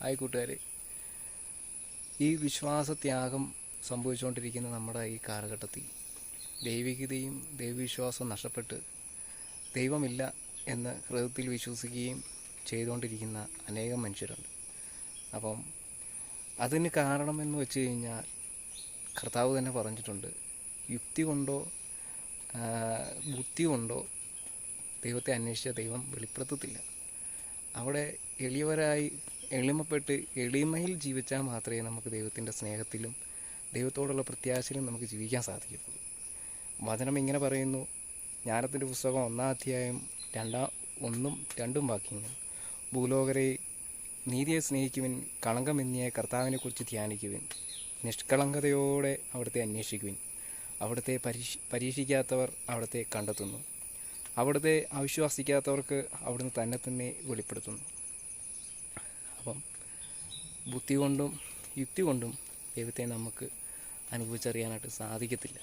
Hi കൂട്ടുകാരെ, ഈ വിശ്വാസത്യാഗം സംഭവിച്ചുകൊണ്ടിരിക്കുന്ന നമ്മുടെ ഈ കാലഘട്ടത്തിൽ ദൈവികതയും ദൈവവിശ്വാസവും നഷ്ടപ്പെട്ട് ദൈവമില്ല എന്ന് ഹൃദയത്തിൽ വിശ്വസിക്കുകയും ചെയ്തുകൊണ്ടിരിക്കുന്ന അനേകം മനുഷ്യരുണ്ട്. അപ്പം അതിന് കാരണമെന്ന് വെച്ച് കഴിഞ്ഞാൽ കർത്താവ് തന്നെ പറഞ്ഞിട്ടുണ്ട്, യുക്തി കൊണ്ടോ ബുദ്ധി കൊണ്ടോ ദൈവത്തെ അന്വേഷിച്ച ദൈവം വെളിപ്പെടുത്തത്തില്ല. അവിടെ എളിമപ്പെട്ട് എളിമയിൽ ജീവിച്ചാൽ മാത്രമേ നമുക്ക് ദൈവത്തിൻ്റെ സ്നേഹത്തിലും ദൈവത്തോടുള്ള പ്രത്യാശയിലും നമുക്ക് ജീവിക്കാൻ സാധിക്കത്തുള്ളൂ. വചനം ഇങ്ങനെ പറയുന്നു, ജ്ഞാനത്തിൻ്റെ പുസ്തകം 1-ാം അധ്യായം 1-2 വാക്യങ്ങൾ: ഭൂലോകരെ, നീതിയെ സ്നേഹിക്കുവിൻ, കളങ്കമെന്നിയ കർത്താവിനെക്കുറിച്ച് ധ്യാനിക്കുവിൻ, നിഷ്കളങ്കതയോടെ അവിടുത്തെ അന്വേഷിക്കുവിൻ. അവിടുത്തെ പരീക്ഷിക്കാത്തവർ അവിടുത്തെ കണ്ടെത്തുന്നു, അവിടുത്തെ അവിശ്വസിക്കാത്തവർക്ക് അവിടുന്ന് തന്നെ വെളിപ്പെടുത്തുന്നു. അപ്പം ബുദ്ധി കൊണ്ടും യുക്തി കൊണ്ടും ദൈവത്തെ നമുക്ക് അനുഭവിച്ചറിയാനായിട്ട് സാധിക്കത്തില്ല.